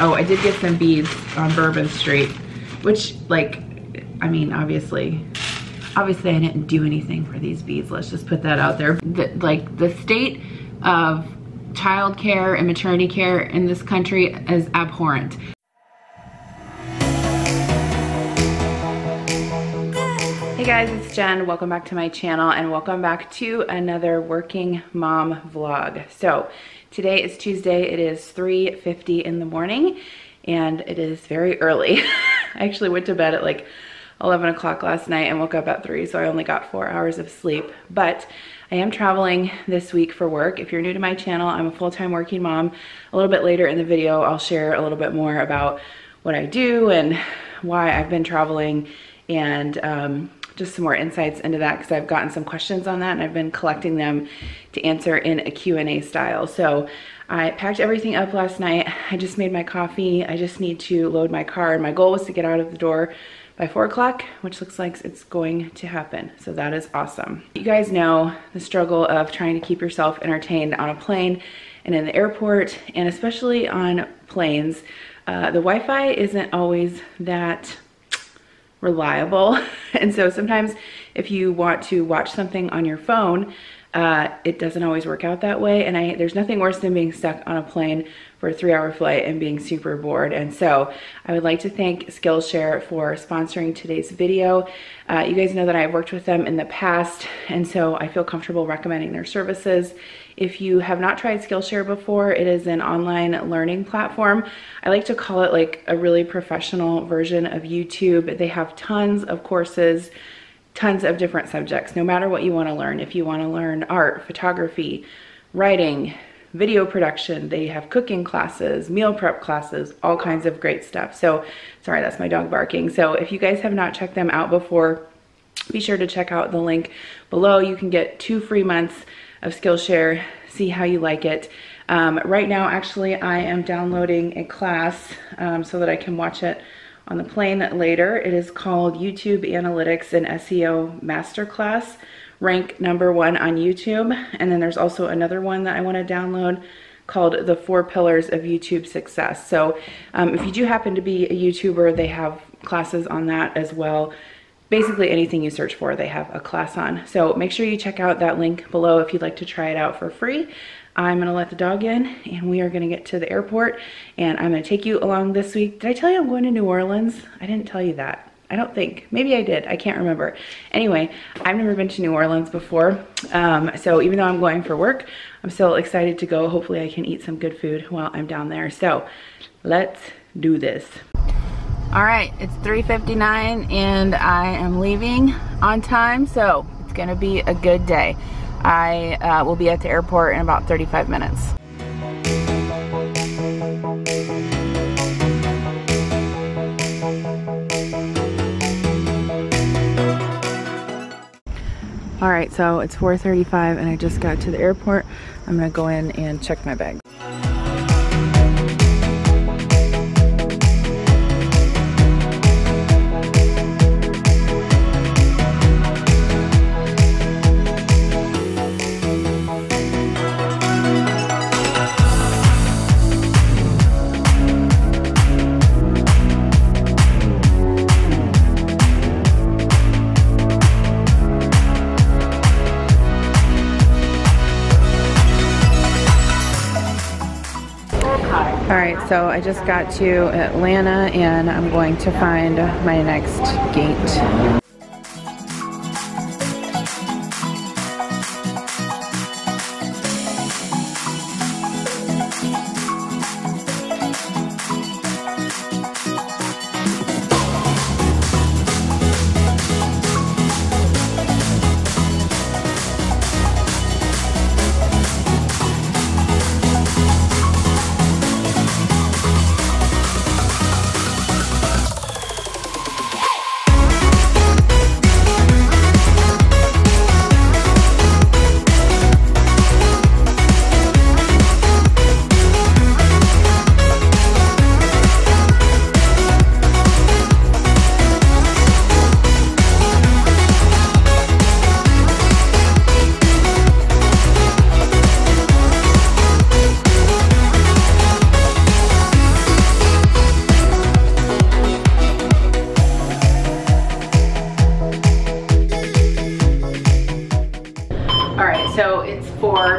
Oh, I did get some beads on Bourbon Street, which, like, I mean, obviously I didn't do anything for these beads. Let's just put that out there. The state of child care and maternity care in this country is abhorrent. Hey guys, it's Jen. Welcome back to my channel and welcome back to another working mom vlog. So today is Tuesday. It is 3:50 in the morning and it is very early. I actually went to bed at like 11 o'clock last night and woke up at 3, so I only got 4 hours of sleep. But I am traveling this week for work. If you're new to my channel, I'm a full-time working mom. A little bit later in the video, I'll share a little bit more about what I do and why I've been traveling and just some more insights into that because I've gotten some questions on that and I've been collecting them to answer in a Q&A style. So I packed everything up last night. I just made my coffee. I just need to load my car and my goal was to get out of the door by 4 o'clock, which looks like it's going to happen. So that is awesome. You guys know the struggle of trying to keep yourself entertained on a plane and in the airport, and especially on planes. The Wi-Fi isn't always that reliable. And so sometimes if you want to watch something on your phone, it doesn't always work out that way. And there's nothing worse than being stuck on a plane for a 3-hour flight and being super bored. And so I would like to thank Skillshare for sponsoring today's video. You guys know that I've worked with them in the past, and so I feel comfortable recommending their services. If you have not tried Skillshare before, it is an online learning platform. I like to call it like a really professional version of YouTube. They have tons of courses, tons of different subjects, no matter what you want to learn. If you want to learn art, photography, writing, video production, they have cooking classes, meal prep classes, all kinds of great stuff. So, sorry, that's my dog barking. So if you guys have not checked them out before, be sure to check out the link below. You can get 2 free months of Skillshare, see how you like it. Right now, actually, I am downloading a class so that I can watch it on the plane later. It is called YouTube Analytics and SEO Masterclass, rank #1 on YouTube. And then there's also another one that I want to download called The 4 Pillars of YouTube Success. So if you do happen to be a YouTuber, they have classes on that as well. Basically anything you search for, they have a class on. So make sure you check out that link below if you'd like to try it out for free. I'm gonna let the dog in and we are gonna get to the airport and I'm gonna take you along this week. Did I tell you I'm going to New Orleans? I didn't tell you that. I don't think. Maybe I did. I can't remember. Anyway, I've never been to New Orleans before. So even though I'm going for work, I'm still excited to go. Hopefully I can eat some good food while I'm down there. So let's do this. All right, it's 3:59 and I am leaving on time. So it's gonna be a good day. I will be at the airport in about 35 minutes. All right, so it's 4:35 and I just got to the airport. I'm gonna go in and check my bag. All right, so I just got to Atlanta and I'm going to find my next gate.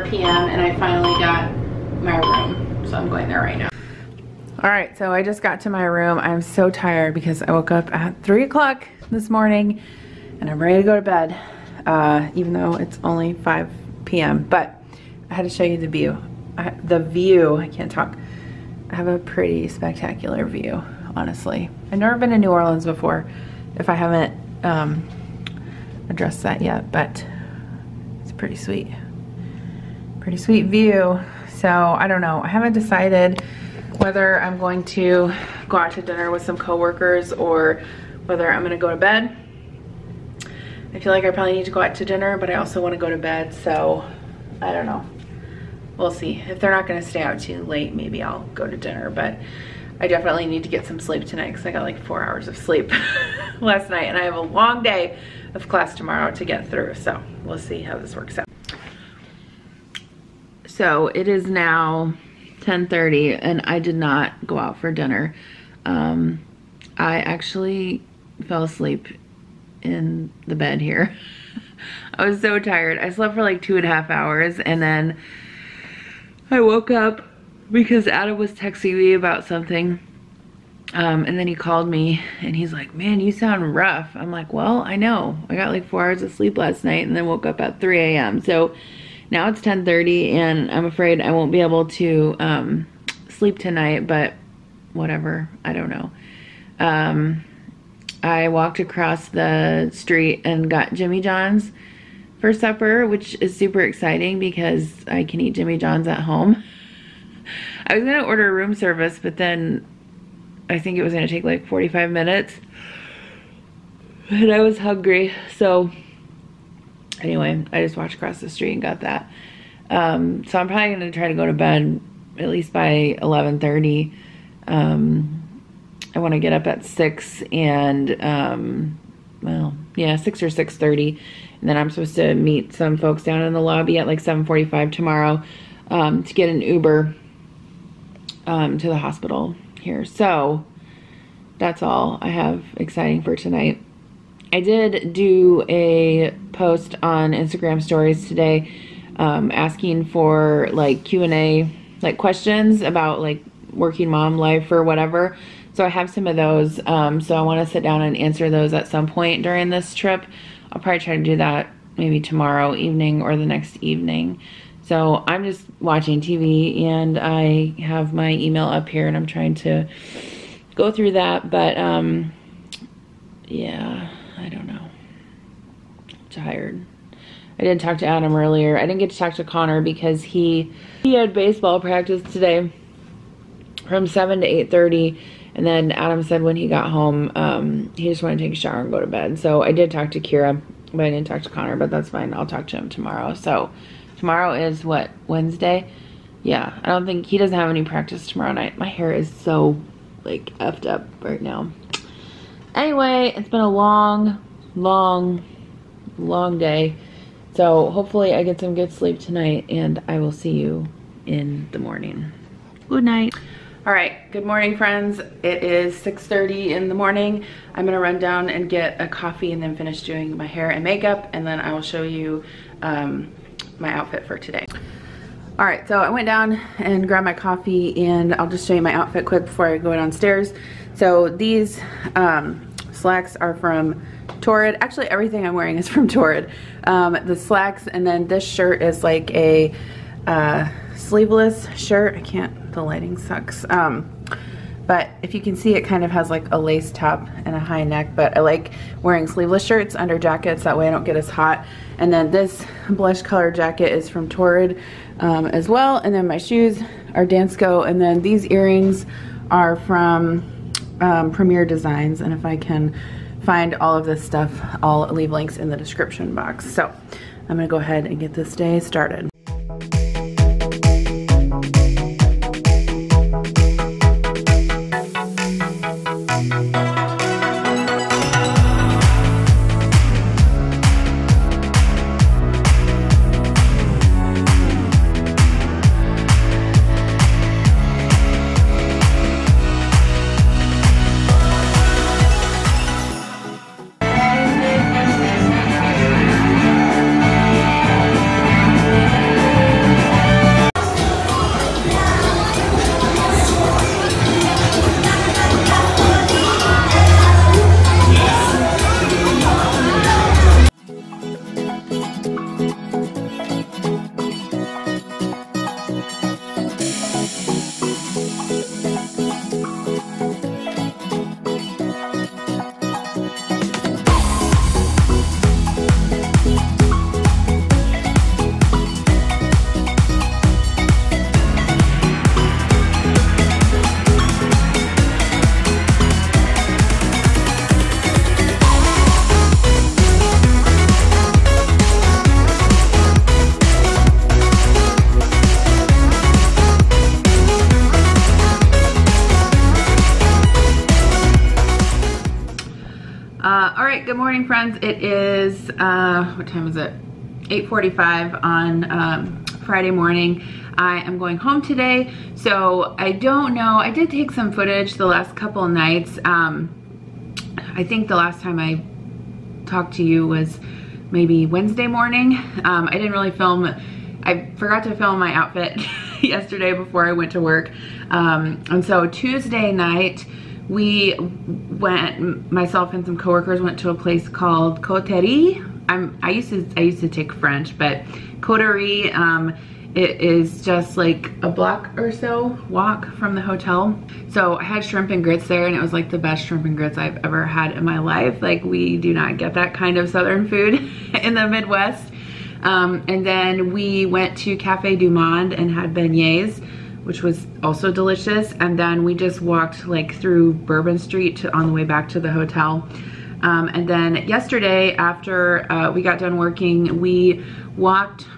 4 p.m. and I finally got my room. So I'm going there right now. All right, so I just got to my room. I'm so tired because I woke up at 3 o'clock this morning and I'm ready to go to bed, even though it's only 5 p.m. But I had to show you the view. I can't talk. I have a pretty spectacular view, honestly. I've never been to New Orleans before, if I haven't addressed that yet, but it's pretty sweet. Pretty sweet view. So I don't know. I haven't decided whether I'm going to go out to dinner with some coworkers or whether I'm gonna go to bed. I feel like I probably need to go out to dinner, but I also want to go to bed, so I don't know. We'll see. If they're not gonna stay out too late, maybe I'll go to dinner, but I definitely need to get some sleep tonight because I got like 4 hours of sleep last night and I have a long day of class tomorrow to get through, so we'll see how this works out. So it is now 10:30 and I did not go out for dinner. I actually fell asleep in the bed here. I was so tired. I slept for like 2.5 hours and then I woke up because Adam was texting me about something. And then he called me and he's like, man, you sound rough. I'm like, well, I know. I got like 4 hours of sleep last night and then woke up at 3 a.m. So now it's 10:30 and I'm afraid I won't be able to sleep tonight, but whatever, I don't know. I walked across the street and got Jimmy John's for supper, which is super exciting because I can eat Jimmy John's at home. I was gonna order room service, but then I think it was gonna take like 45 minutes and I was hungry, so anyway, I just walked across the street and got that. So I'm probably gonna try to go to bed at least by 11:30. I wanna get up at 6 and, well, yeah, 6 or 6:30. And then I'm supposed to meet some folks down in the lobby at like 7:45 tomorrow to get an Uber to the hospital here. So that's all I have exciting for tonight. I did do a post on Instagram stories today asking for like Q&A, like questions about like working mom life or whatever. So I have some of those. So I want to sit down and answer those at some point during this trip. I'll probably try to do that maybe tomorrow evening or the next evening. So I'm just watching TV and I have my email up here and I'm trying to go through that. But yeah, I don't know. I'm tired. I did talk to Adam earlier. I didn't get to talk to Connor because he had baseball practice today from 7 to 8:30. And then Adam said when he got home, he just wanted to take a shower and go to bed. So I did talk to Kira, but I didn't talk to Connor, but that's fine. I'll talk to him tomorrow. So tomorrow is what, Wednesday? Yeah, I don't think, he doesn't have any practice tomorrow night. My hair is so like effed up right now. Anyway, it's been a long day. So hopefully I get some good sleep tonight and I will see you in the morning. Good night. All right, good morning, friends. It is 6:30 in the morning. I'm gonna run down and get a coffee and then finish doing my hair and makeup, and then I will show you my outfit for today. All right, so I went down and grabbed my coffee and I'll just show you my outfit quick before I go downstairs. So these slacks are from Torrid. Actually, everything I'm wearing is from Torrid. The slacks, and then this shirt is like a sleeveless shirt. I can't, the lighting sucks. But if you can see, it kind of has like a lace top and a high neck, but I like wearing sleeveless shirts under jackets, that way I don't get as hot. And then this blush color jacket is from Torrid as well. And then my shoes are Dansko, and then these earrings are from Premier Designs. And if I can find all of this stuff, I'll leave links in the description box. So I'm gonna go ahead and get this day started. right, good morning, friends. It is, what time is it? 8:45 on Friday morning. I am going home today, so I don't know. I did take some footage the last couple of nights. I think the last time I talked to you was maybe Wednesday morning. I didn't really film. I forgot to film my outfit yesterday before I went to work. And so Tuesday night, we went, myself and some coworkers went to a place called Coterie. I used to take French, but Coterie, it is just like a block or so walk from the hotel. So I had shrimp and grits there, and it was like the best shrimp and grits I've ever had in my life. Like, we do not get that kind of Southern food in the Midwest. And then we went to Cafe du Monde and had beignets, which was also delicious. And then we just walked like through Bourbon Street on the way back to the hotel. And then yesterday, after we got done working, we walked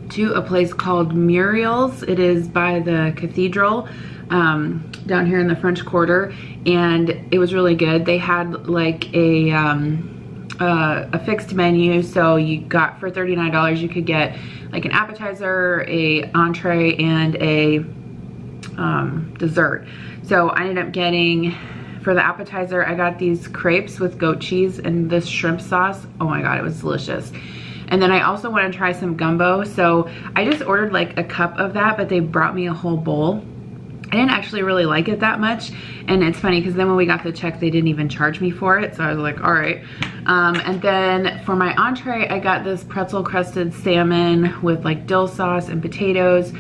to a place called Muriel's. It is by the cathedral down here in the French Quarter, and it was really good. They had like a fixed menu, so you got, for $39 you could get like an appetizer, a entree, and a dessert. So I ended up getting, for the appetizer, I got these crepes with goat cheese and this shrimp sauce. Oh my god, it was delicious. And then I also want to try some gumbo, so I just ordered like a cup of that, but they brought me a whole bowl. I didn't actually really like it that much, and it's funny because then when we got the check, they didn't even charge me for it, so I was like, all right. And then for my entree, I got this pretzel crusted salmon with like dill sauce and potatoes.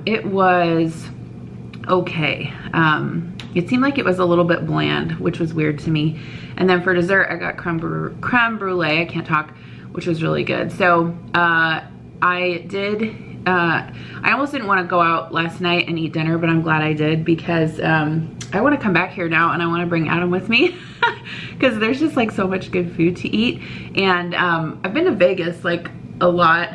It was okay. It seemed like it was a little bit bland, which was weird to me. And then for dessert, I got creme brulee, I can't talk, which was really good. So I almost didn't want to go out last night and eat dinner, but I'm glad I did, because I want to come back here now and I want to bring Adam with me because there's just like so much good food to eat. And I've been to Vegas like a lot,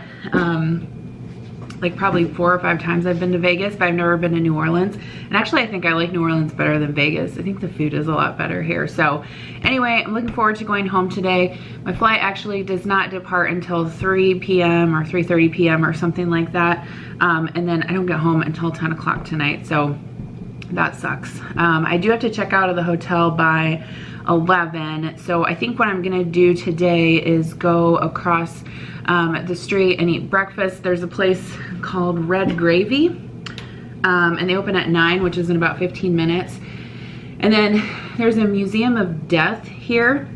like probably 4 or 5 times I've been to Vegas, but I've never been to New Orleans. And actually I think I like New Orleans better than Vegas. I think the food is a lot better here. So anyway, I'm looking forward to going home today. My flight actually does not depart until 3 p.m. or 3:30 p.m. or something like that. And then I don't get home until 10 o'clock tonight, so that sucks. I do have to check out of the hotel by 11, so I think what I'm gonna do today is go across the street and eat breakfast. There's a place called Red Gravy, and they open at 9, which is in about 15 minutes. And then there's a Museum of Death here,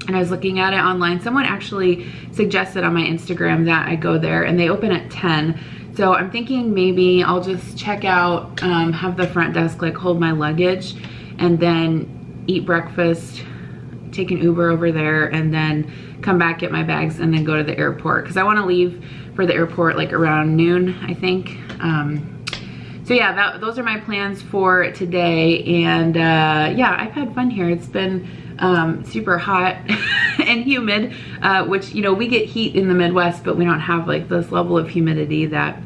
and I was looking at it online. Someone actually suggested on my Instagram that I go there, and they open at 10. So I'm thinking maybe I'll just check out, have the front desk like hold my luggage, and then eat breakfast, take an Uber over there, and then come back, get my bags, and then go to the airport, because I want to leave for the airport like around noon, I think. So yeah, those are my plans for today. And yeah, I've had fun here. It's been super hot and humid, which, you know, we get heat in the Midwest, but we don't have like this level of humidity that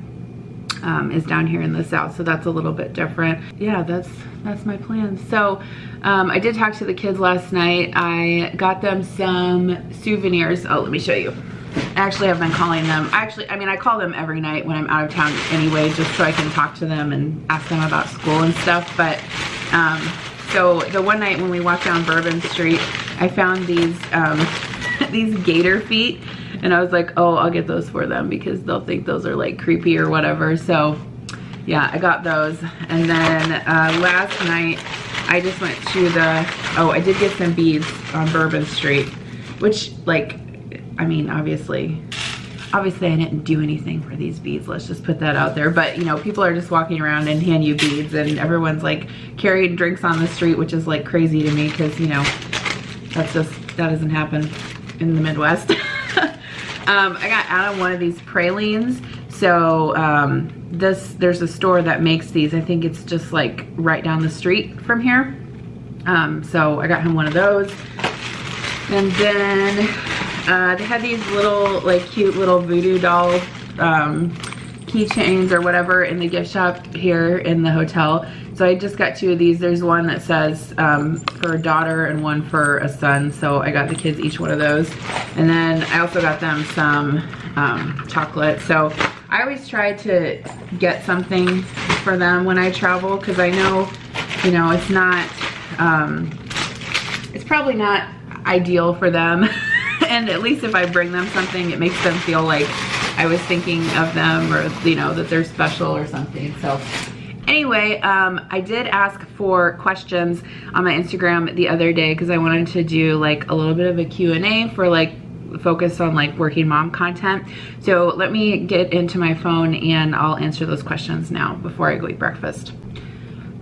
is down here in the South, so that's a little bit different. Yeah, that's my plan. So I did talk to the kids last night. I got them some souvenirs. Oh, let me show you. I actually have been calling them. I mean, I call them every night when I'm out of town anyway, just so I can talk to them and ask them about school and stuff. But so the one night when we walked down Bourbon Street, I found these these gator feet, and I was like, oh, I'll get those for them because they'll think those are like creepy or whatever. So yeah, I got those. And then last night I just went to the, oh, I did get some beads on Bourbon Street, which, like, I mean, obviously I didn't do anything for these beads, let's just put that out there. But, you know, people are just walking around and hand you beads, and everyone's like carrying drinks on the street, which is like crazy to me because, you know, that doesn't happen in the Midwest. I got Adam one of these pralines. So there's a store that makes these. I think it's just like right down the street from here. So I got him one of those. And then they had these little, like, cute little voodoo doll keychains or whatever in the gift shop here in the hotel. So I just got 2 of these. There's one that says for a daughter and one for a son. So I got the kids each one of those. And then I also got them some chocolate. So I always try to get something for them when I travel, because I know, you know, it's not, it's probably not ideal for them. And at least if I bring them something, it makes them feel like I was thinking of them, or, you know, that they're special or something. So anyway, I did ask for questions on my Instagram the other day, because I wanted to do like a little bit of a Q&A for like focus on like working mom content. So let me get into my phone and I'll answer those questions now before I go eat breakfast.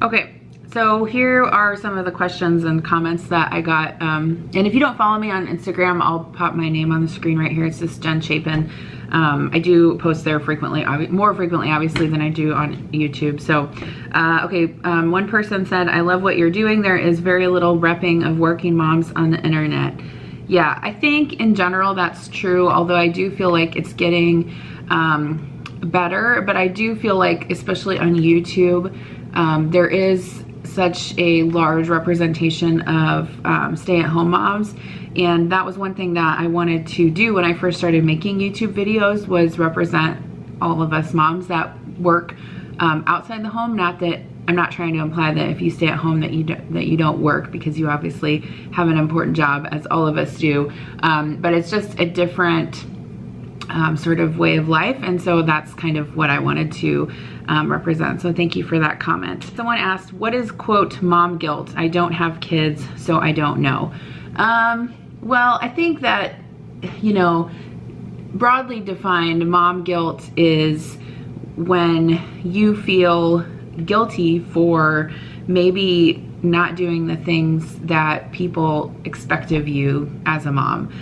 Okay, so here are some of the questions and comments that I got. And if you don't follow me on Instagram, I'll pop my name on the screen right here. It's just Jen Chapin. I do post there frequently, more frequently obviously than I do on YouTube. So, okay, one person said, I love what you're doing. There is very little repping of working moms on the internet. Yeah, I think in general that's true, although I do feel like it's getting better, but I do feel like, especially on YouTube, there is such a large representation of stay-at-home moms. And that was one thing that I wanted to do when I first started making YouTube videos, was represent all of us moms that work outside the home. Not that I'm not trying to imply that if you stay at home that you don't work, because you obviously have an important job, as all of us do. But it's just a different sort of way of life, and so that's kind of what I wanted to represent. So thank you for that comment. Someone asked, what is, quote, mom guilt? I don't have kids, so I don't know. Well, I think that, you know, broadly defined, mom guilt is when you feel guilty for maybe not doing the things that people expect of you as a mom.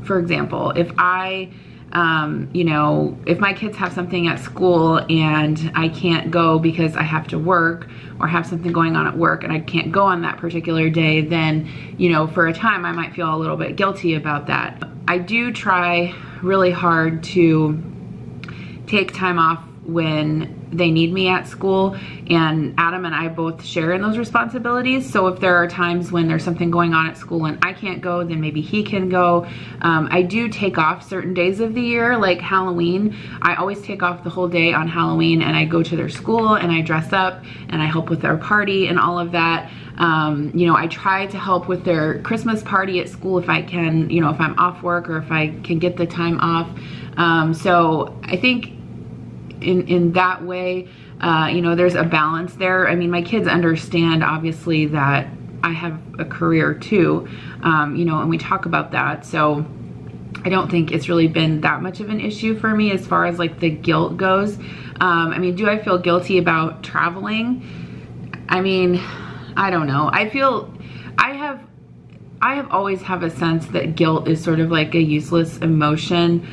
For example, if I you know, if my kids have something at school and I can't go because I have to work, or have something going on at work and I can't go on that particular day, then, you know, for a time I might feel a little bit guilty about that. I do try really hard to take time off when they need me at school, and Adam and I both share in those responsibilities. So if there are times when there's something going on at school and I can't go, then maybe he can go. I do take off certain days of the year, like Halloween. I always take off the whole day on Halloween, and I go to their school and I dress up and I help with their party and all of that. You know, I try to help with their Christmas party at school if I can, you know, if I'm off work or if I can get the time off. So I think in that way, you know, there's a balance there. I mean, my kids understand obviously that I have a career too, you know, and we talk about that. So I don't think it's really been that much of an issue for me as far as like the guilt goes. I mean, do I feel guilty about traveling? I mean, I don't know. I feel I have always have a sense that guilt is sort of like a useless emotion.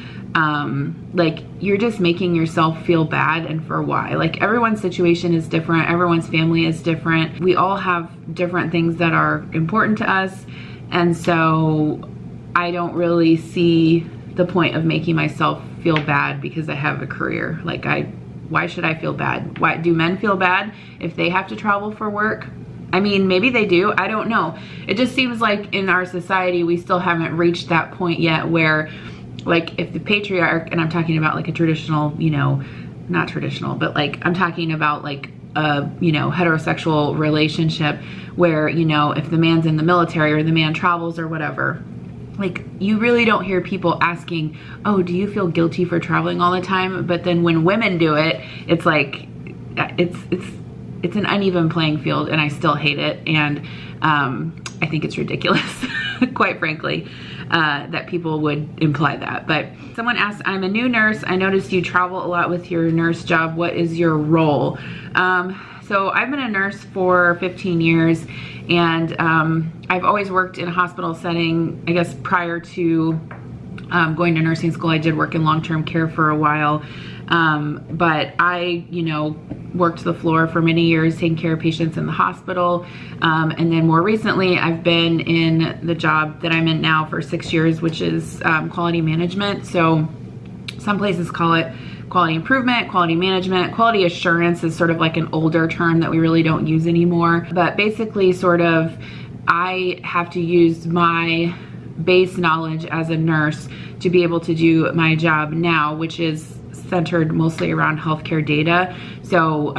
Like you're just making yourself feel bad, and for why? Like everyone's situation is different, everyone's family is different. We all have different things that are important to us, and so I don't really see the point of making myself feel bad because I have a career. Like why should I feel bad? Why do men feel bad if they have to travel for work? I mean, maybe they do, I don't know. It just seems like in our society we still haven't reached that point yet where, like, if the patriarch, and I'm talking about like a traditional, you know, not traditional, but like I'm talking about like a, you know, heterosexual relationship where, you know, if the man's in the military or the man travels or whatever, like you really don't hear people asking, oh, do you feel guilty for traveling all the time? But then when women do it, it's like, it's an uneven playing field, and I still hate it. And I think it's ridiculous, quite frankly, that people would imply that. But someone asked, I'm a new nurse. I noticed you travel a lot with your nurse job. What is your role? So I've been a nurse for 15 years, and I've always worked in a hospital setting. I guess prior to going to nursing school, I did work in long-term care for a while. But I, you know, worked the floor for many years taking care of patients in the hospital. And then more recently, I've been in the job that I'm in now for 6 years, which is quality management. So some places call it quality improvement, quality management. Quality assurance is sort of like an older term that we really don't use anymore. But basically sort of, I have to use my base knowledge as a nurse to be able to do my job now, which is centered mostly around healthcare data. So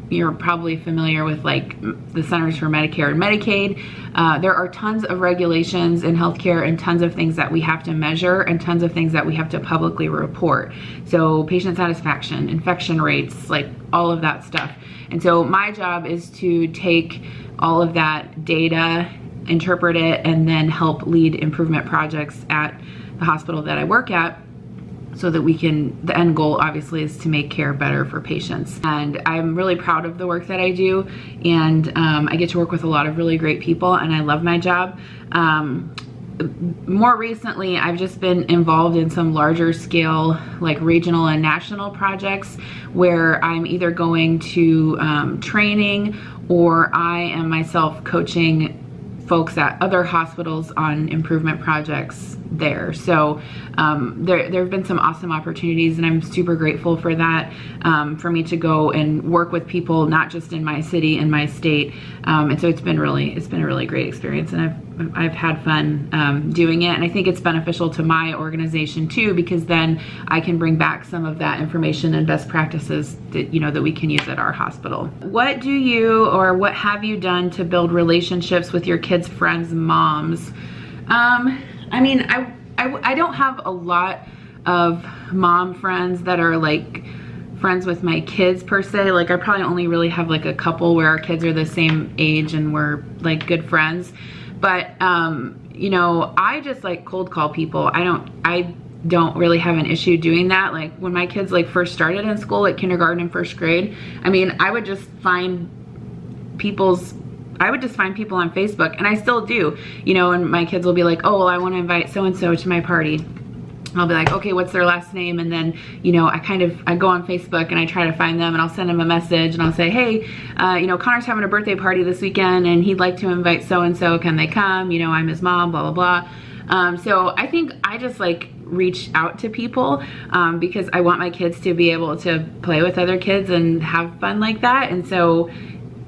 you're probably familiar with like the Centers for Medicare and Medicaid. There are tons of regulations in healthcare and tons of things that we have to measure and tons of things that we have to publicly report. So patient satisfaction, infection rates, like all of that stuff. And so my job is to take all of that data, interpret it, and then help lead improvement projects at the hospital that I work at, so that we can, the end goal obviously is to make care better for patients. And I'm really proud of the work that I do, and I get to work with a lot of really great people, and I love my job. More recently, I've just been involved in some larger scale, like regional and national projects where I'm either going to training, or I am myself coaching folks at other hospitals on improvement projects there. So there have been some awesome opportunities, and I'm super grateful for that, for me to go and work with people not just in my city, in my state. And so it's been a really great experience, and I've had fun doing it, and I think it's beneficial to my organization too, because then I can bring back some of that information and best practices that, you know, that we can use at our hospital. What do you, or what have you done to build relationships with your kids' friends' moms? I mean, I don't have a lot of mom friends that are like friends with my kids per se. Like I probably only really have like a couple where our kids are the same age and we're like good friends. But you know, I just like cold call people. I don't really have an issue doing that. Like when my kids like first started in school, like kindergarten and first grade, I mean, I would just find people on Facebook, and I still do, you know, and my kids will be like, oh, well, I want to invite so-and-so to my party. I'll be like, okay, what's their last name? And then, you know, I go on Facebook and I try to find them, and I'll send them a message and I'll say, hey, you know, Connor's having a birthday party this weekend and he'd like to invite so-and-so. Can they come? You know, I'm his mom, blah, blah, blah. So I think I just like reach out to people because I want my kids to be able to play with other kids and have fun like that. And so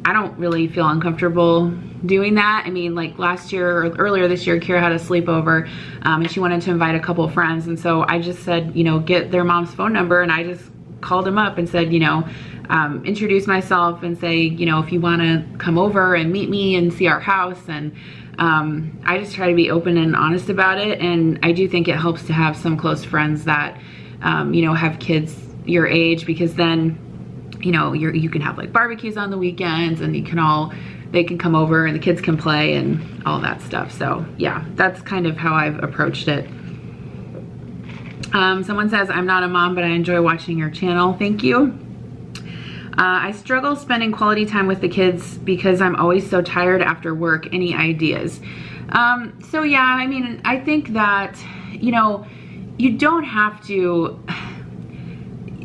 I don't really feel uncomfortable doing that. I mean, like last year or earlier this year, Kira had a sleepover and she wanted to invite a couple of friends. And so I just said, you know, get their mom's phone number, and I just called them up and said, you know, introduce myself and say, you know, if you want to come over and meet me and see our house. And I just try to be open and honest about it. And I do think it helps to have some close friends that, you know, have kids your age, because then, you know, you can have like barbecues on the weekends, and they can come over and the kids can play and all that stuff. So yeah, that's kind of how I've approached it. Someone says, I'm not a mom, but I enjoy watching your channel. Thank you. I struggle spending quality time with the kids because I'm always so tired after work. Any ideas? So yeah, I mean, I think that, you know, you don't have to,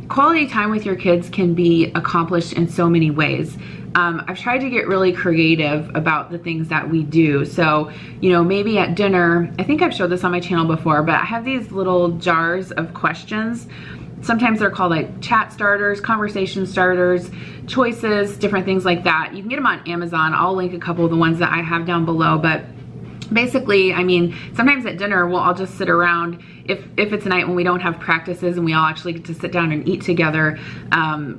quality time with your kids can be accomplished in so many ways. I've tried to get really creative about the things that we do. So, you know, maybe at dinner, I think I've showed this on my channel before, but I have these little jars of questions. Sometimes they're called like chat starters, conversation starters, choices, different things like that. You can get them on Amazon. I'll link a couple of the ones that I have down below, but basically, I mean, sometimes at dinner, we'll all just sit around. If it's a night when we don't have practices and we all actually get to sit down and eat together,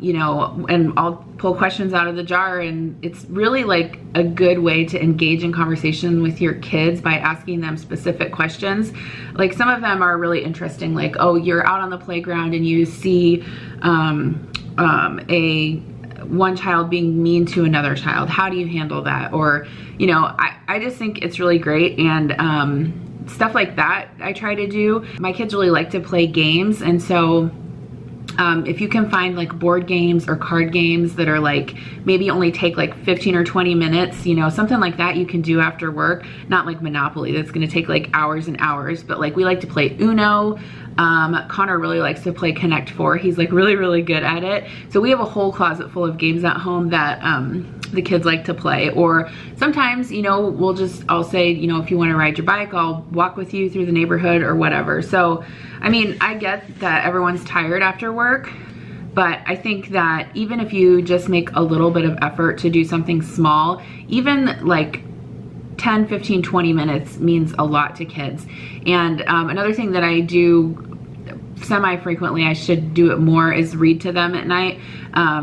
you know, and I'll pull questions out of the jar, and it's really like a good way to engage in conversation with your kids by asking them specific questions. Like some of them are really interesting, like, oh, you're out on the playground and you see one child being mean to another child. How do you handle that? Or, you know, I just think it's really great, and stuff like that I try to do. My kids really like to play games, and so if you can find like board games or card games that are like maybe only take like 15 or 20 minutes, you know, something like that you can do after work. Not like Monopoly, that's gonna take like hours and hours, but like we like to play Uno. Connor really likes to play Connect 4. He's like really, really good at it. So we have a whole closet full of games at home that the kids like to play. Or sometimes, you know, I'll say, you know, if you want to ride your bike, I'll walk with you through the neighborhood or whatever. So, I mean, I get that everyone's tired after work, but I think that even if you just make a little bit of effort to do something small, even like 10, 15, 20 minutes means a lot to kids. And another thing that I do semi-frequently, I should do it more, is read to them at night.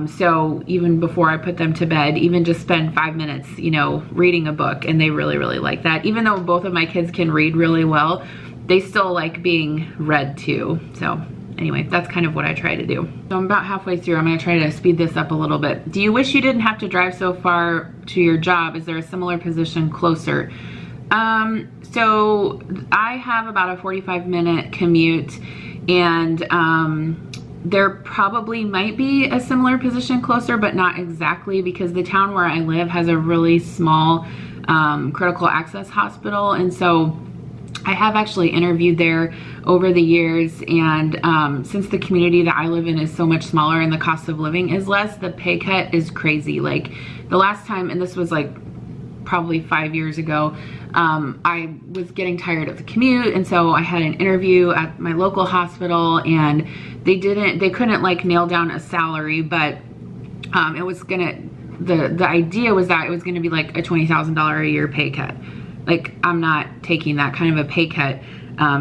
So even before I put them to bed, even just spend 5 minutes, you know, reading a book, and they really, really like that. Even though both of my kids can read really well, they still like being read to. So anyway, that's kind of what I try to do. So I'm about halfway through. I'm gonna try to speed this up a little bit. Do you wish you didn't have to drive so far to your job? Is there a similar position closer? So I have about a 45-minute commute, and there probably might be a similar position closer, but not exactly, because the town where I live has a really small critical access hospital. And so I have actually interviewed there over the years, and since the community that I live in is so much smaller and the cost of living is less, the pay cut is crazy. Like the last time, and this was like probably 5 years ago, I was getting tired of the commute, and so I had an interview at my local hospital, and they couldn't like nail down a salary, but it was gonna, the idea was that it was gonna be like a $20,000 a year pay cut. Like, I'm not taking that kind of a pay cut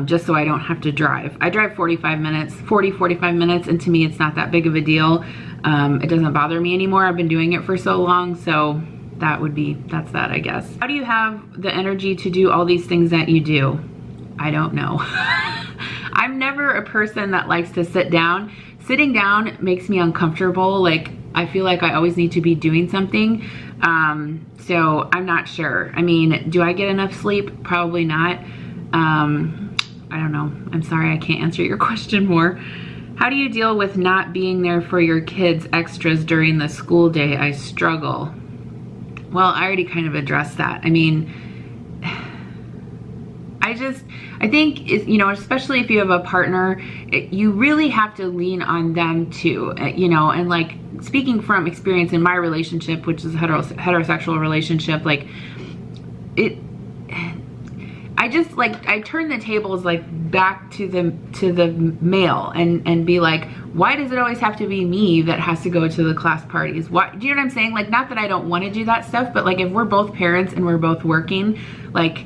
just so I don't have to drive. I drive 45 minutes, and to me it's not that big of a deal. It doesn't bother me anymore. I've been doing it for so long, so that's that, I guess. How do you have the energy to do all these things that you do? I don't know. I'm never a person that likes to sit down. Sitting down makes me uncomfortable. Like, I feel like I always need to be doing something. So I'm not sure. I mean, do I get enough sleep? Probably not. I don't know. I'm sorry, I can't answer your question more. How do you deal with not being there for your kids' extras during the school day? I struggle. Well, I already kind of addressed that. I mean, I think, you know, especially if you have a partner, you really have to lean on them too, you know, and like, speaking from experience in my relationship, which is a heterosexual relationship, like I turn the tables like back to the male and be like, why does it always have to be me that has to go to the class parties? Why, do you know what I'm saying? Like, not that I don't want to do that stuff, but like if we're both parents and we're both working, like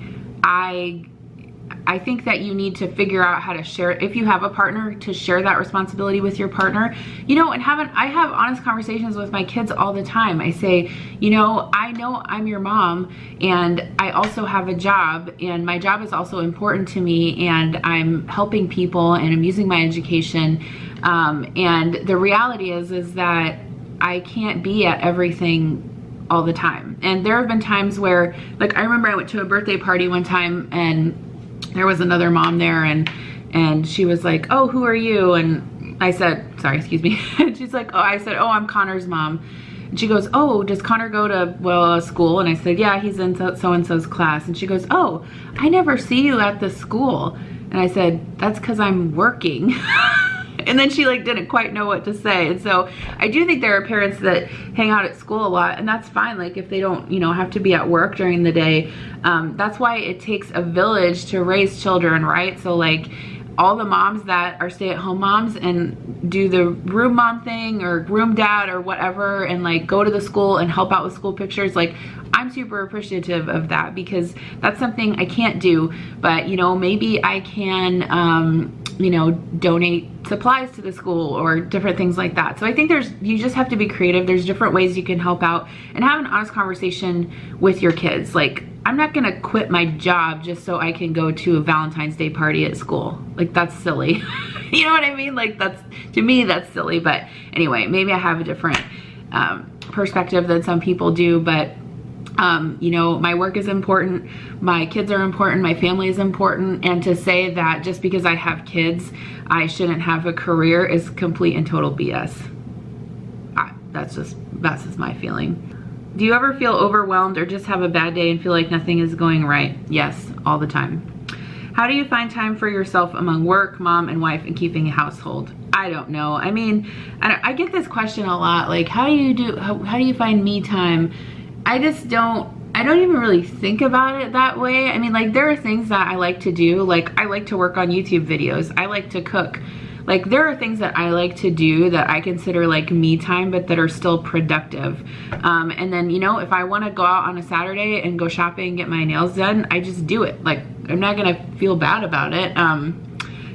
I think that you need to figure out how to share, if you have a partner, to share that responsibility with your partner, you know, and I have honest conversations with my kids all the time. I say, you know I'm your mom, and I also have a job, and my job is also important to me, and I'm helping people, and I'm using my education, and the reality is that I can't be at everything all the time. And there have been times where, like, I remember I went to a birthday party one time, and there was another mom there, and she was like, oh, who are you? And I said, sorry, excuse me. And she's like, I said, oh, I'm Connor's mom. And she goes, oh, does Connor go to, school? And I said, yeah, he's in so-and-so's class. And she goes, oh, I never see you at the school. And I said, that's because I'm working. And then she like didn't quite know what to say. And so I do think there are parents that hang out at school a lot, and that's fine. Like if they don't, you know, have to be at work during the day. That's why it takes a village to raise children, right? So like all the moms that are stay-at-home moms and do the room mom thing or room dad or whatever, and like go to the school and help out with school pictures, like I'm super appreciative of that, because that's something I can't do. But you know, maybe I can you know, donate supplies to the school or different things like that. So I think you just have to be creative. There's different ways you can help out and have an honest conversation with your kids. Like, I'm not gonna quit my job just so I can go to a Valentine's Day party at school. Like, that's silly. You know what I mean? Like, to me, that's silly. But anyway, maybe I have a different perspective than some people do, but you know, my work is important, my kids are important, my family is important, and to say that just because I have kids, I shouldn't have a career is complete and total BS. That's just my feeling. Do you ever feel overwhelmed or just have a bad day and feel like nothing is going right? Yes, all the time. How do you find time for yourself among work, mom, and wife, and keeping a household? I don't know. I mean, I get this question a lot, like, how do you find me time? I don't even really think about it that way. I mean, like, there are things that I like to do. Like, I like to work on YouTube videos. I like to cook. Like, there are things that I like to do that I consider like me time, but that are still productive. And then, you know, if I want to go out on a Saturday and go shopping and get my nails done, I just do it. Like, I'm not gonna feel bad about it.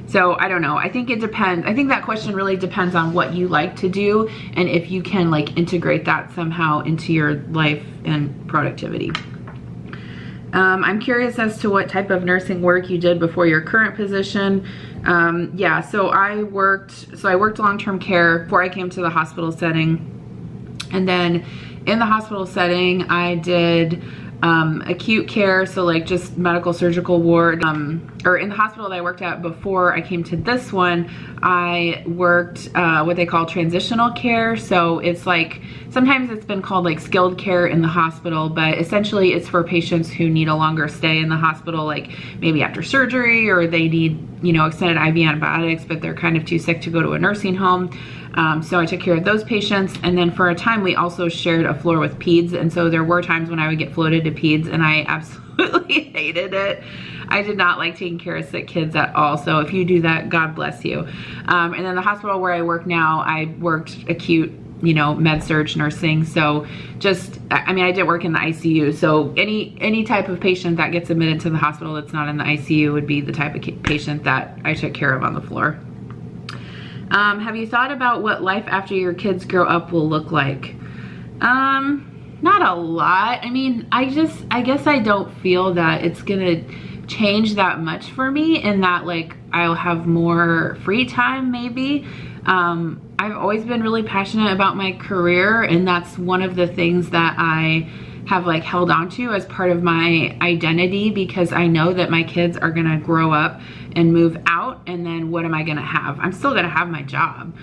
So I don't know. I think it depends. I think that question really depends on what you like to do and if you can like integrate that somehow into your life and productivity. I'm curious as to what type of nursing work you did before your current position. Yeah, so I worked long-term care before I came to the hospital setting. And then in the hospital setting, I did acute care, so like just medical surgical ward, or in the hospital that I worked at before I came to this one, I worked what they call transitional care. So it's like, sometimes it's been called like skilled care in the hospital, but essentially it's for patients who need a longer stay in the hospital, like maybe after surgery, or they need, you know, extended IV antibiotics, but they're kind of too sick to go to a nursing home. So I took care of those patients, and then for a time we also shared a floor with peds, and so there were times when I would get floated to peds, and I absolutely hated it. I did not like taking care of sick kids at all, so if you do that, God bless you. And then the hospital where I work now, I worked acute, you know, med-surg nursing, so just, I mean, I did work in the ICU, so any type of patient that gets admitted to the hospital that's not in the ICU would be the type of patient that I took care of on the floor. Have you thought about what life after your kids grow up will look like? Not a lot. I mean, I guess I don't feel that it's gonna change that much for me, in that like I'll have more free time maybe. I've always been really passionate about my career, and that's one of the things that I have like held on to as part of my identity, because I know that my kids are gonna grow up and move out, and then what am I gonna have? I'm still gonna have my job,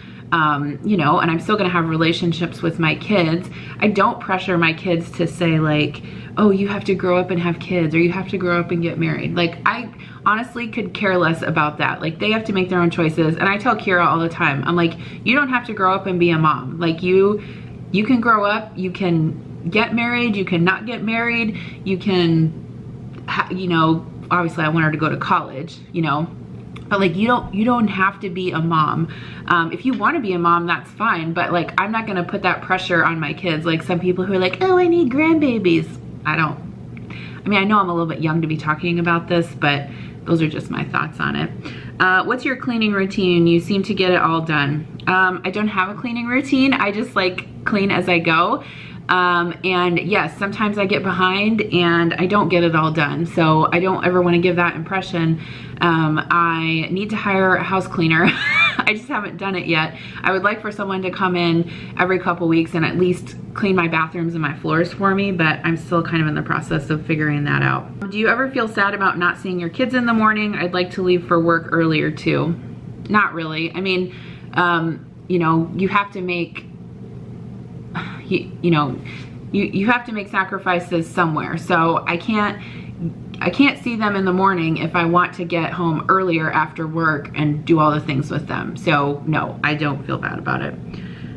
you know, and I'm still gonna have relationships with my kids. I don't pressure my kids to say like, oh, you have to grow up and have kids, or you have to grow up and get married. Like, I honestly could care less about that. Like, they have to make their own choices. And I tell Kira all the time, I'm like, you don't have to grow up and be a mom. Like, you can grow up, you can get married, you can not get married, you can, you know, obviously I want her to go to college, you know, but like you don't have to be a mom. If you want to be a mom, that's fine, but like I'm not gonna put that pressure on my kids. Like some people who are like, oh, I need grandbabies. I mean, I know I'm a little bit young to be talking about this, but those are just my thoughts on it. What's your cleaning routine? You seem to get it all done. I don't have a cleaning routine. I just like clean as I go. And yes, sometimes I get behind and I don't get it all done. So I don't ever want to give that impression. I need to hire a house cleaner. I just haven't done it yet. I would like for someone to come in every couple weeks and at least clean my bathrooms and my floors for me, but I'm still kind of in the process of figuring that out. Do you ever feel sad about not seeing your kids in the morning? I'd like to leave for work earlier too. Not really. I mean, you know, you have to make you have to make sacrifices somewhere. So I can't see them in the morning if I want to get home earlier after work and do all the things with them. So no, I don't feel bad about it.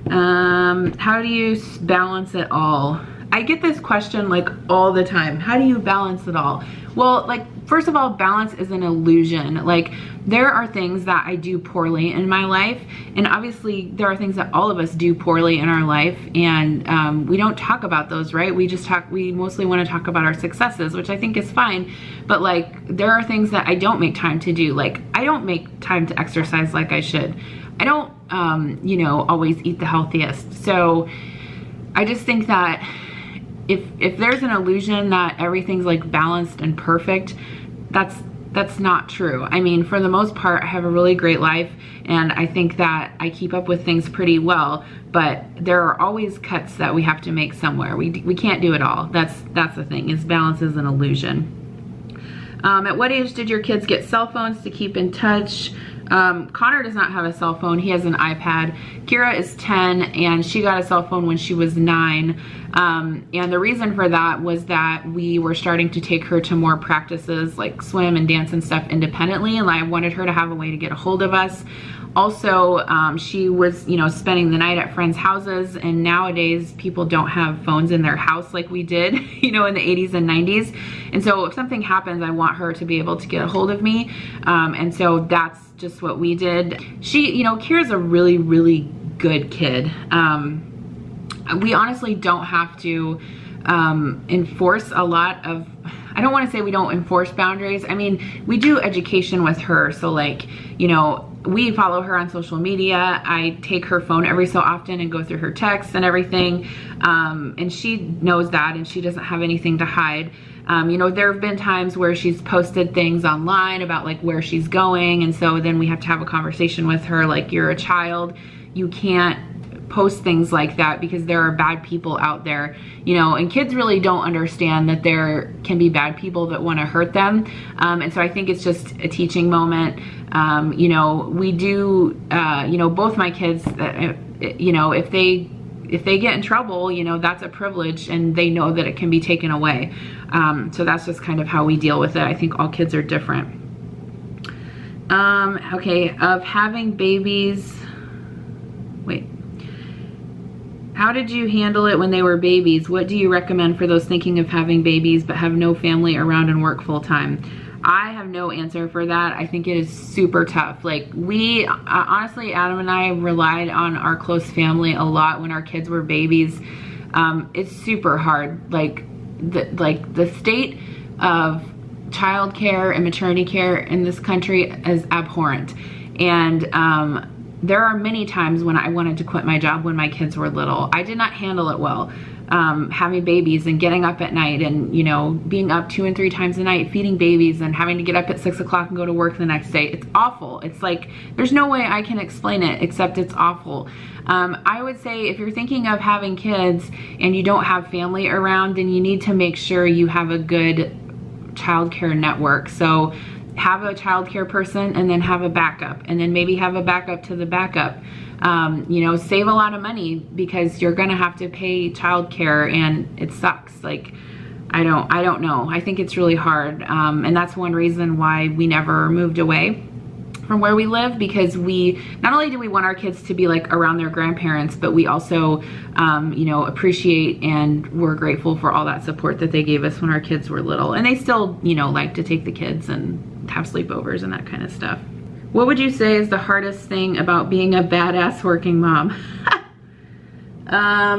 How do you balance it all? I get this question like all the time. How do you balance it all? Well, like, first of all, balance is an illusion. Like, there are things that I do poorly in my life, and obviously there are things that all of us do poorly in our life, and we don't talk about those, right? We mostly want to talk about our successes, which I think is fine, but like, there are things that I don't make time to do. Like, I don't make time to exercise like I should. I don't, you know, always eat the healthiest. So I just think that if there's an illusion that everything's like balanced and perfect, that's not true. I mean, for the most part, I have a really great life, and I think that I keep up with things pretty well, but there are always cuts that we have to make somewhere. We can't do it all. That's the thing, is balance is an illusion. At what age did your kids get cell phones to keep in touch? Connor does not have a cell phone. He has an iPad. Kira is 10 and she got a cell phone when she was 9. And the reason for that was that we were starting to take her to more practices like swim and dance and stuff independently, and I wanted her to have a way to get a hold of us. Also, she was, you know, spending the night at friends' houses, and nowadays people don't have phones in their house like we did, you know, in the 80s and 90s. And so if something happens, I want her to be able to get a hold of me. And so that's just what we did. She, you know, Kira's a really, really good kid. We honestly don't have to enforce a lot of, I don't want to say we don't enforce boundaries. I mean, we do education with her. So like, you know, we follow her on social media. I take her phone every so often and go through her texts and everything. And she knows that, and she doesn't have anything to hide. You know, there have been times where she's posted things online about like where she's going. And so then we have to have a conversation with her, like, you're a child. You can't post things like that because there are bad people out there, you know, and kids really don't understand that there can be bad people that want to hurt them. And so I think it's just a teaching moment. You know, we do, you know, both my kids, you know, if they get in trouble, you know, that's a privilege and they know that it can be taken away. So that's just kind of how we deal with it. I think all kids are different. Okay, of having babies, wait. How did you handle it when they were babies? What do you recommend for those thinking of having babies but have no family around and work full time? I have no answer for that. I think it is super tough. Like we, honestly, Adam and I relied on our close family a lot when our kids were babies. It's super hard. Like the state of childcare and maternity care in this country is abhorrent. And there are many times when I wanted to quit my job when my kids were little. I did not handle it well. Having babies and getting up at night and, you know, being up 2 and 3 times a night feeding babies and having to get up at 6 o'clock and go to work the next day. It's awful. It's like, there's no way I can explain it except it's awful. I would say if you're thinking of having kids and you don't have family around, then you need to make sure you have a good childcare network. So have a childcare person and then have a backup, and then maybe have a backup to the backup. You know, save a lot of money because you're gonna have to pay childcare and it sucks. Like, I don't know. I think it's really hard. And that's one reason why we never moved away from where we live, because we, not only do we want our kids to be like around their grandparents, but we also, you know, appreciate and we're grateful for all that support that they gave us when our kids were little. And they still, you know, like to take the kids and have sleepovers and that kind of stuff. What would you say is the hardest thing about being a badass working mom? I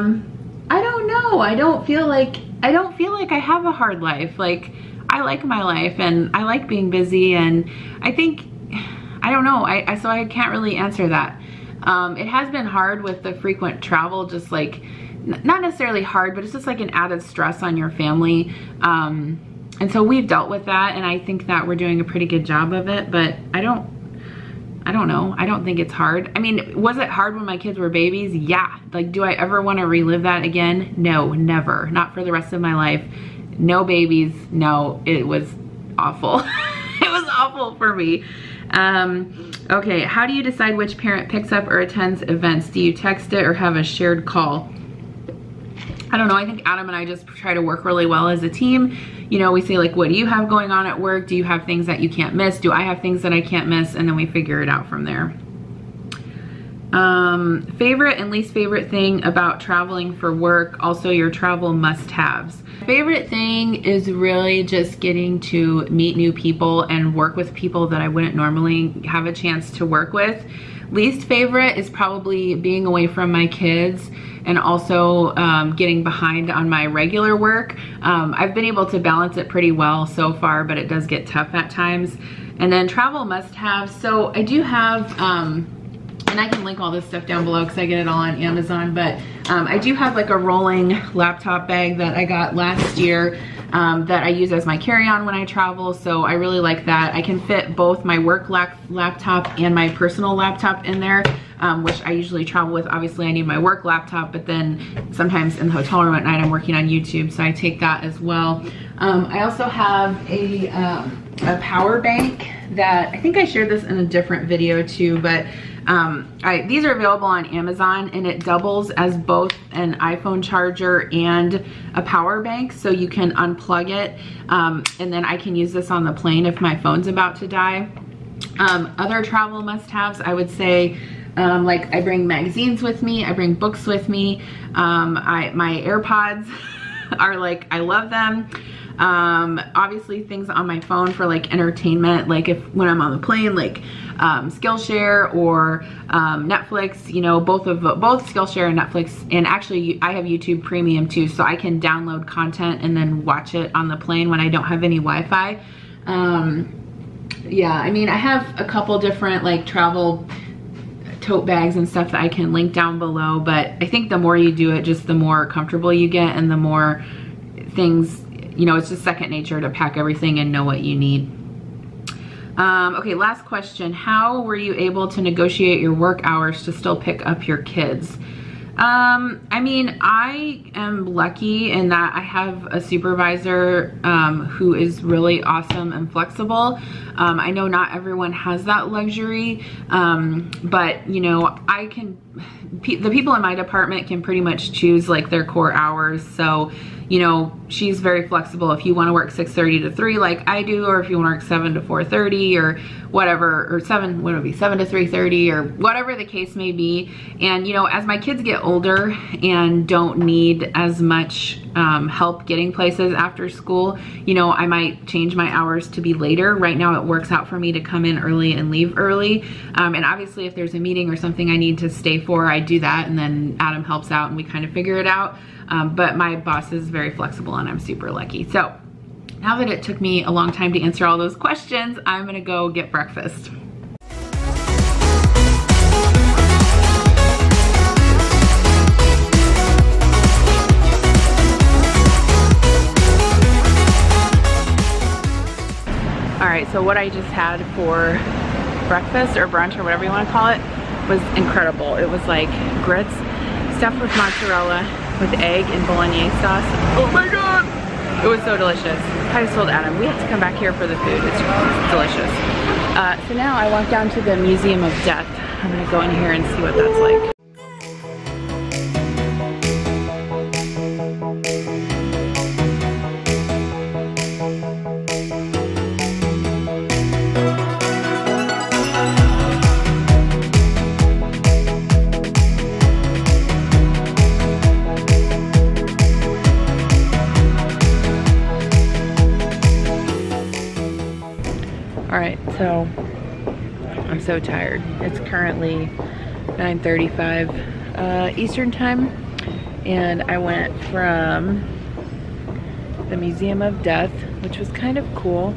don't know. I don't feel like I have a hard life. Like, I like my life and I like being busy, and I think, I don't know. So I can't really answer that. It has been hard with the frequent travel, just like, not necessarily hard, but it's just like an added stress on your family. And so we've dealt with that, and I think that we're doing a pretty good job of it, but I don't know. I don't think it's hard. I mean, was it hard when my kids were babies? Yeah. Like, do I ever want to relive that again? No, never. Not for the rest of my life. No babies. No, it was awful. It was awful for me. Okay, how do you decide which parent picks up or attends events? Do you text it or have a shared call? I don't know. I think Adam and I just try to work really well as a team. You know, we say like, what do you have going on at work? Do you have things that you can't miss? Do I have things that I can't miss? And then we figure it out from there. Favorite and least favorite thing about traveling for work, also your travel must-haves. Favorite thing is really just getting to meet new people and work with people that I wouldn't normally have a chance to work with. Least favorite is probably being away from my kids and also getting behind on my regular work. I've been able to balance it pretty well so far, but it does get tough at times. And then travel must-haves. So I do have, and I can link all this stuff down below because I get it all on Amazon, but I do have like a rolling laptop bag that I got last year that I use as my carry-on when I travel, so I really like that. I can fit both my work laptop and my personal laptop in there. which I usually travel with. Obviously I need my work laptop, but then sometimes in the hotel room at night I'm working on YouTube, so I take that as well. I also have a power bank that I think I shared this in a different video too, but these are available on Amazon, and it doubles as both an iPhone charger and a power bank, so you can unplug it, and then I can use this on the plane if my phone's about to die. Other travel must-haves, I would say, like I bring magazines with me, I bring books with me, my AirPods are like, I love them. Obviously things on my phone for like entertainment, like when I'm on the plane, like Skillshare or Netflix, you know, both Skillshare and Netflix, and actually I have YouTube Premium too, so I can download content and then watch it on the plane when I don't have any Wi-Fi. Yeah, I mean, I have a couple different like travel tote bags and stuff that I can link down below, but I think the more you do it, just the more comfortable you get, and the more things, you know, it's just second nature to pack everything and know what you need. Okay, last question. How were you able to negotiate your work hours to still pick up your kids? I mean, I am lucky in that I have a supervisor who is really awesome and flexible. I know not everyone has that luxury, but you know, the people in my department can pretty much choose like their core hours. So, you know, she's very flexible. If you want to work 6:30 to 3 like I do, or if you want to work 7 to 4:30 or whatever, or 7 to 3:30 or whatever the case may be. And you know, as my kids get older and don't need as much help getting places after school, you know, I might change my hours to be later. Right now it works out for me to come in early and leave early. And obviously if there's a meeting or something I need to stay for, I do that, and then Adam helps out and we kind of figure it out. But my boss is very flexible and I'm super lucky. So now that it took me a long time to answer all those questions, I'm gonna go get breakfast. All right, so what I just had for breakfast or brunch or whatever you want to call it was incredible. It was like grits stuffed with mozzarella with egg and bolognese sauce. Oh my God! It was so delicious. I just told Adam, we have to come back here for the food. It's delicious. So now I walk down to the Museum of Death. I'm gonna go in here and see what that's like. Alright, so I'm so tired. It's currently 9:35 Eastern time, and I went from the Museum of Death, which was kind of cool,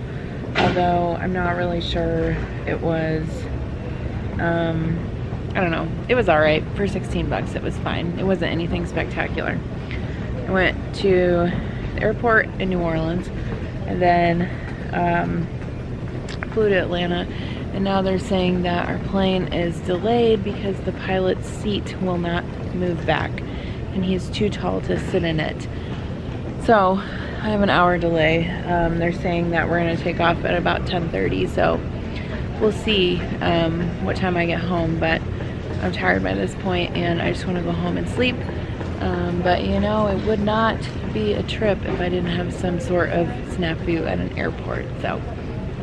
although I'm not really sure it was, I don't know, it was alright. For 16 bucks it was fine. It wasn't anything spectacular. I went to the airport in New Orleans, and then flew to Atlanta, and now they're saying that our plane is delayed because the pilot's seat will not move back and he's too tall to sit in it. So I have an hour delay. They're saying that we're going to take off at about 10:30, so we'll see what time I get home, but I'm tired by this point and I just want to go home and sleep. But you know, it would not be a trip if I didn't have some sort of snafu at an airport. So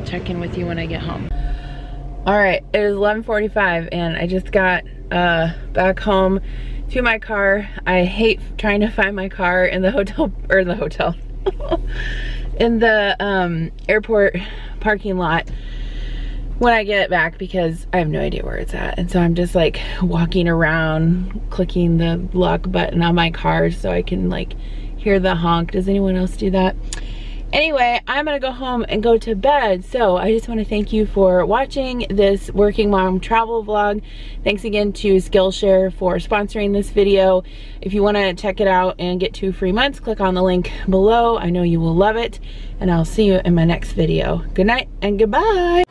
check in with you when I get home. All right, it is 11:45 and I just got back home to my car. I hate trying to find my car in the hotel, or in the hotel, in the airport parking lot when I get back, because I have no idea where it's at. And so I'm just like walking around clicking the lock button on my car so I can like hear the honk. Does anyone else do that? Anyway, I'm gonna go home and go to bed. So I just want to thank you for watching this working mom travel vlog. Thanks again to Skillshare for sponsoring this video. If you want to check it out and get 2 free months, click on the link below. I know you will love it, and I'll see you in my next video. Good night and goodbye.